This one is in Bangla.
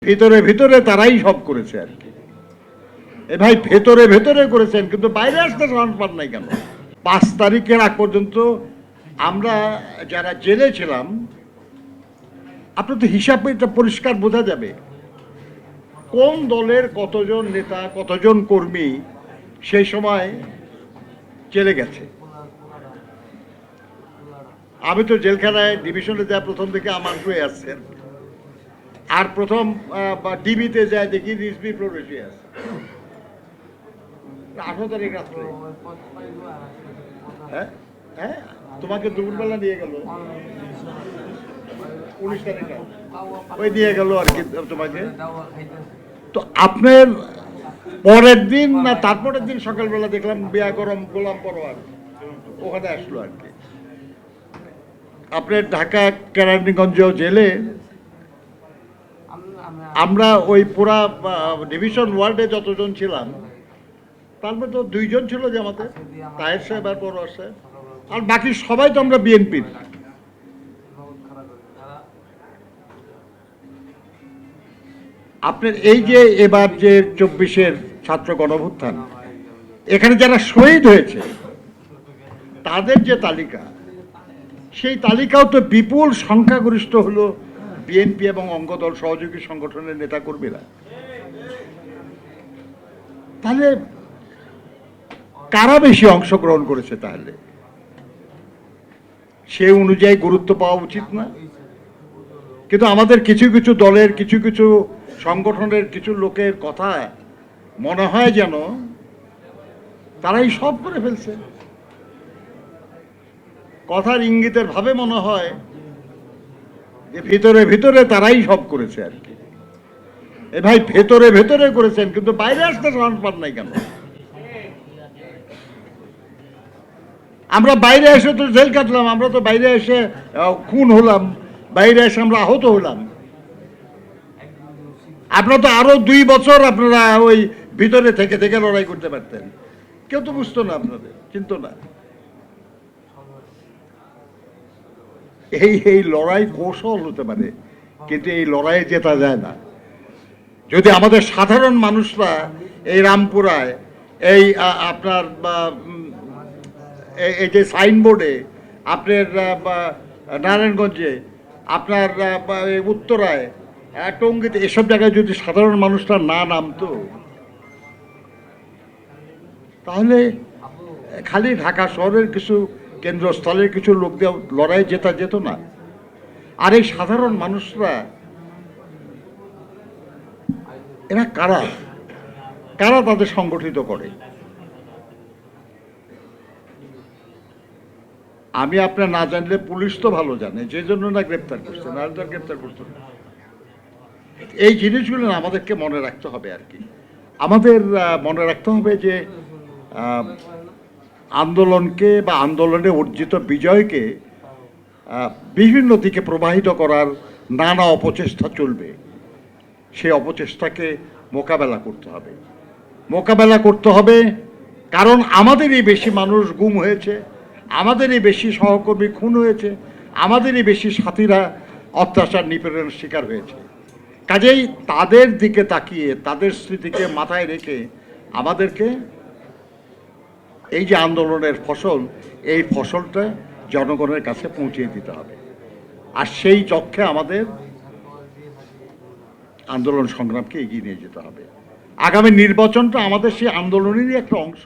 ভিতরে ভিতরে তারাই সব করেছে আর কি। এ ভাই ভেতরে ভেতরে করেছেন, কিন্তু বাইরে আসতে সাহস পান নাই কেন? 5 তারিখের আগ পর্যন্ত আমরা যারা জেলে ছিলাম, আপনার তো হিসাব এটা পরিষ্কার বোঝা যাবে কোন দলের কতজন নেতা কতজন কর্মী সেই সময় জেলে গেছে। আমি তো জেলখানায় ডিভিশনে যা প্রথম থেকে আমার হয়ে আসছেন, আর প্রথম ডিবিতে যায় দেখি রিজভি প্রবেশে আছে 18 তারিখ রাত্রে। হ্যাঁ হ্যাঁ, তোমাকে দুপুরবেলা নিয়ে গেল 19 তারিখে, ওই নিয়ে গেল আর কি তোমাকে। তো আপনার পরের দিন না তারপরের দিন সকালবেলা দেখলাম বিয়া গরম গোলাম পরোয়ার ওখানে আসলো আর কি। আপনার ঢাকা কেরানীগঞ্জ জেলে আমরা ওই পুরা ডিভিশন ওয়ার্ডে যতজন ছিলাম তার মধ্যে 2 জন ছিল জামাতে, তাহের সাহেব আর পরোয়ার সাহেব, আর বাকি সবাই তো আমরা বিএনপির। আপনার এই যে এবার যে 24-এর ছাত্র গণঅভ্যুত্থান, এখানে যারা শহীদ হয়েছে তাদের যে তালিকা, সেই তালিকাও তো বিপুল সংখ্যাগরিষ্ঠ হলো বিএনপি এবং অঙ্গদল সহযোগী সংগঠনের নেতাকর্মীরা। তাহলে কারা বেশি অংশগ্রহণ করেছে? তাহলে সে অনুযায়ী গুরুত্ব পাওয়া উচিত না? কিন্তু আমাদের কিছু কিছু দলের কিছু কিছু সংগঠনের কিছু লোকের কথা মনে হয় যেন তারাই সব করে ফেলছে। কথার ইঙ্গিতের ভাবে মনে হয় যে ভিতরে ভিতরে তারাই সব করেছে আর কি। এ ভাই ভেতরে ভেতরে করেছেন, কিন্তু বাইরে আসতে সাহস পান নাই কেন? আমরা বাইরে এসে তো জেল কাটলাম, আমরা তো বাইরে এসে খুন হলাম, বাইরে এসে আমরা আহত হলাম। আপনারা তো আরো 2 বছর আপনারা ওই ভিতরে থেকে থেকে লড়াই করতে পারতেন, কেউ তো বুঝতো না, আপনাদের চিন্তা না। এই লড়াই কৌশল হতে পারে, কিন্তু এই লড়াইয়ে জেতা যায় না। যদি আমাদের সাধারণ মানুষরা এই রামপুরায় এই আপনার এই যে সাইনবোর্ডে আপনার নারায়ণগঞ্জে আপনার উত্তরায় টঙ্গীতে এসব জায়গায় যদি সাধারণ মানুষরা না নামতো, তাহলে খালি ঢাকা শহরের কিছু কেন্দ্রস্থলের কিছু লোক দিয়ে লড়াই জেতা যেত না। আর এই সাধারণ মানুষরা এরা কারা কারা তাদের সংগঠিত করে? আমি আপনার না জানলে পুলিশ তো ভালো জানে, যে জন্য না গ্রেপ্তার করছে, না গ্রেপ্তার করতো না। এই জিনিসগুলো আমাদেরকে মনে রাখতে হবে আর কি। আমাদের মনে রাখতে হবে যে আন্দোলনকে বা আন্দোলনে অর্জিত বিজয়কে বিভিন্ন দিকে প্রবাহিত করার নানা অপচেষ্টা চলবে। সেই অপচেষ্টাকে মোকাবেলা করতে হবে, মোকাবেলা করতে হবে। কারণ আমাদেরই বেশি মানুষ গুম হয়েছে, আমাদেরই বেশি সহকর্মী খুন হয়েছে, আমাদেরই বেশি সাথীরা অত্যাচার নিপীড়নের শিকার হয়েছে। কাজেই তাদের দিকে তাকিয়ে তাদের স্মৃতিকে মাথায় রেখে আমাদেরকে এই যে আন্দোলনের ফসল, এই ফসলটা জনগণের কাছে পৌঁছে দিতে হবে। আর সেই লক্ষ্যে আমাদের আন্দোলন সংগ্রামকে এগিয়ে নিয়ে যেতে হবে। আগামী নির্বাচনটা আমাদের সেই আন্দোলনেরই একটা অংশ।